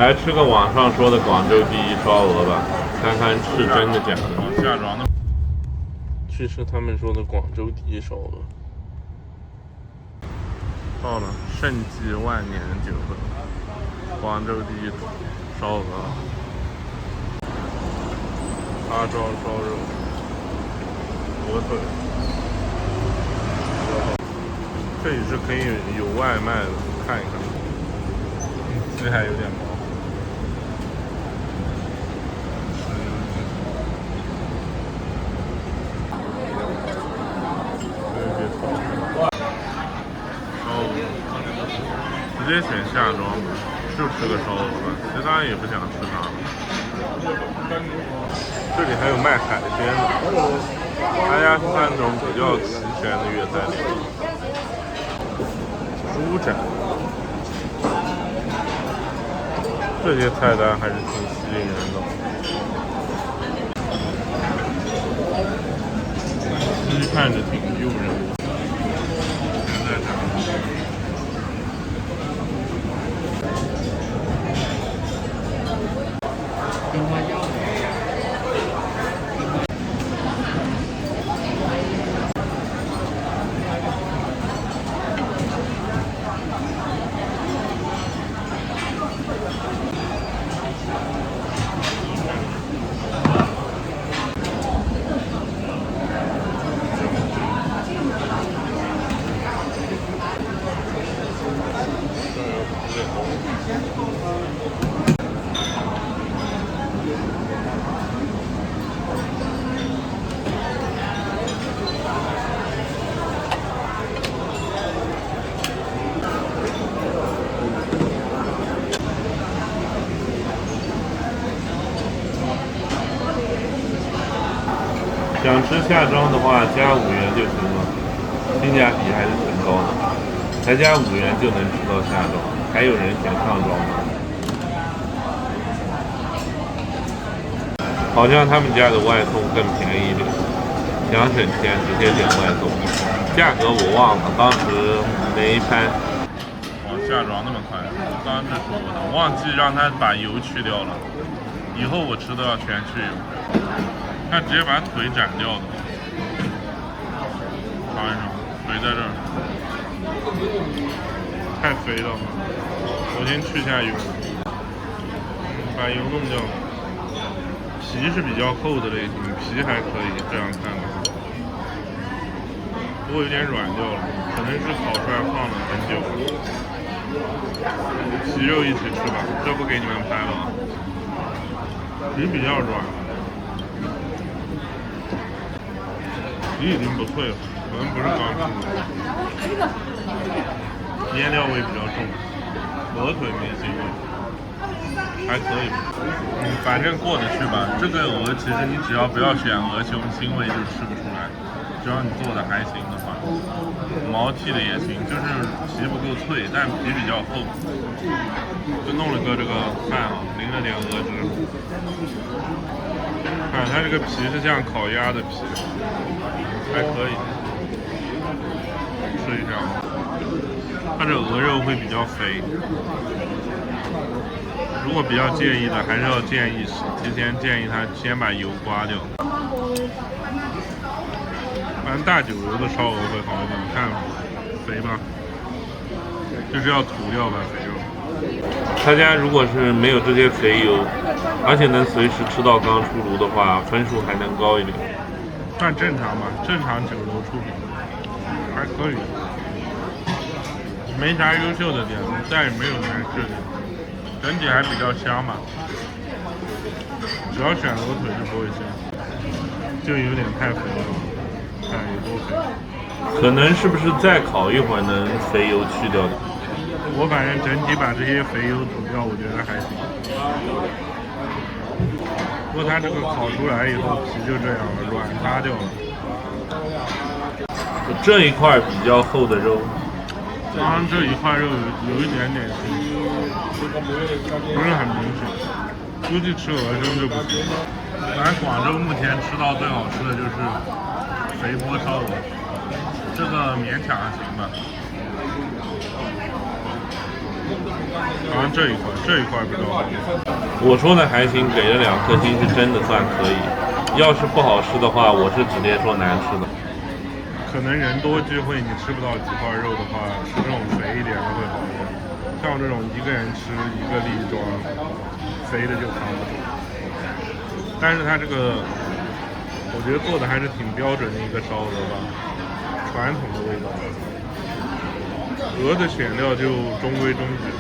来吃个网上说的广州第一烧鹅吧，看看是真的假的。下庄的，去吃他们说的广州第一烧鹅。到了盛记万年酒楼，广州第一烧鹅，叉烧烧肉，鹅腿。这里是可以有外卖的，看一看。鸡还有点毛。直接选下庄，就吃个烧鹅吧，其他也不想吃啥了。这里还有卖海鲜的，他家是那种比较齐全的粤菜店。猪展，这些菜单还是挺吸引人的。鸡看着挺诱人的，全在这儿。想吃下庄的话，加5元就行了，性价比还是挺高的，才加5元就能吃到下庄，还有人选上庄吗？好像他们家的外送更便宜一点，想省钱直接点外送，价格我忘了，当时没拍。下庄那么快，我刚刚是说过的，忘记让他把油去掉了，以后我吃都要全去油。他直接把腿斩掉的，尝一尝，腿在这儿，太肥了，我先去下油，把油弄掉。皮是比较厚的类型，皮还可以，这样看的话，不过有点软掉了，可能是烤出来放了很久。皮肉一起吃吧，这不给你们拍了，皮比较软。皮已经不脆了，可能不是刚出的，腌料味比较重，鹅腿没腥味，还可以。反正过得去吧。这个鹅其实你只要不要选鹅胸腥味就吃不出来，只要你做的还行的话，毛剃的也行，就是皮不够脆，但皮比较厚。就弄了个这个饭啊，淋了点鹅汁。看它这个皮是像烤鸭的皮，还可以吃一下。它这鹅肉会比较肥，如果比较介意的，还是要提前建议他先把油刮掉。反正大酒油的烧鹅会好一点，看肥吧，就是要涂掉吧肥肉。他家如果是没有这些肥油，而且能随时吃到刚出炉的话，分数还能高一点。算正常吧，正常酒楼出品还可以，没啥优秀的点，但也没有难吃的点，整体还比较香嘛。只要选鹅腿就不会香，就有点太肥了，看有多肥。可能是不是再烤一会儿能肥油去掉的？我反正整体把这些肥油吐掉，我觉得还行。不过它这个烤出来以后皮就这样了，软塌掉了。这一块比较厚的肉，刚刚这一块肉有一点点腥，不是很明显。估计吃鹅胸就不行。反正广州目前吃到最好吃的就是肥波烧鹅，这个勉强还行吧。好像这一块比较好。我说的还行，给了2颗星是真的算可以。要是不好吃的话，我是直接说难吃的。可能人多聚会，你吃不到几块肉的话，吃这种肥一点的会好一点。像我这种一个人吃一个粒装，肥的就扛不住。但是它这个，我觉得做的还是挺标准的一个烧鹅吧，传统的味道。鹅的选料就中规中矩，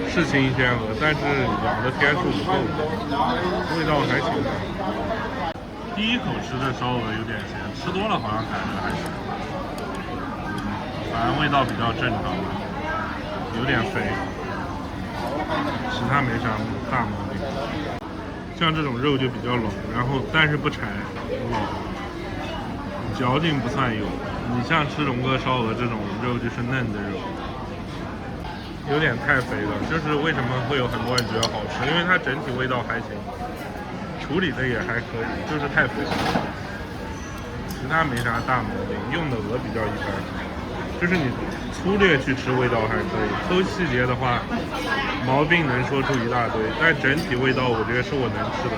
是新鲜鹅，但是养的天数不够，味道还行。第一口吃的烧鹅有点咸，吃多了好像感觉还行，反正味道比较正常吧，有点肥，其他没啥大毛病。像这种肉就比较老，然后但是不柴，老，嚼劲不算有。你像吃龙哥烧鹅这种肉就是嫩的肉，有点太肥了。就是为什么会有很多人觉得好吃，因为它整体味道还行。处理的也还可以，就是太肥了，其他没啥大毛病。用的鹅比较一般，就是你粗略去吃味道还可以，抠细节的话，毛病能说出一大堆。但整体味道我觉得是我能吃的。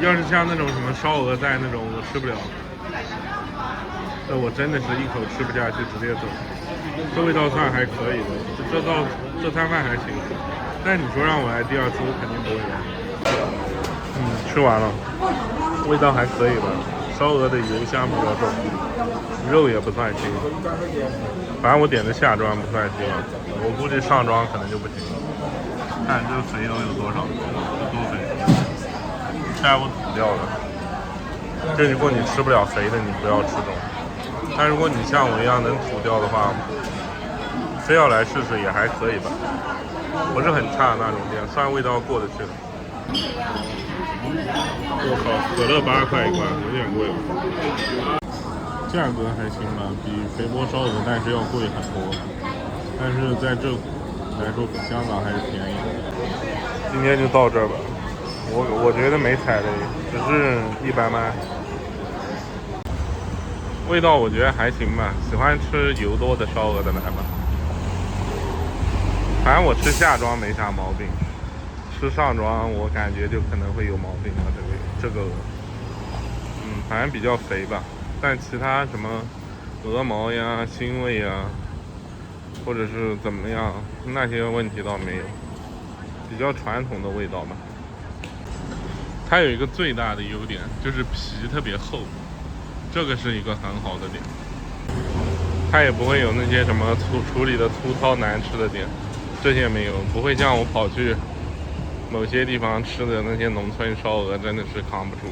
要是像那种什么烧鹅带那种，我吃不了。这我真的是一口吃不下去，直接走。这味道算还可以的，这餐饭还行。但你说让我来第2次，我肯定不会来。吃完了，味道还可以吧。烧鹅的油香比较重，肉也不算腥。反正我点的下装不算腥了，我估计上装可能就不行了。看这个肥油有多少，有多肥，该我吐掉了。这如果你吃不了肥的，你不要吃这种。但如果你像我一样能吐掉的话，非要来试试也还可以吧，不是很差的那种店，算味道过得去的。我靠，可乐8块1罐，有点贵了。价格还行吧，比肥波烧鹅但是要贵很多，但是在这来说比香港还是便宜的。今天就到这儿吧，我觉得没踩雷，只是一般般。味道我觉得还行吧，喜欢吃油多的烧鹅的来吧。反正我吃下装没啥毛病，吃上装我感觉就可能会有毛病了。这个鹅，反正比较肥吧，但其他什么鹅毛呀、腥味呀，或者是怎么样，那些问题倒没有，比较传统的味道吧。它有一个最大的优点就是皮特别厚，这个是一个很好的点。它也不会有那些什么处理的粗糙难吃的点，这些没有，不会像我跑去某些地方吃的那些农村烧鹅真的是扛不住。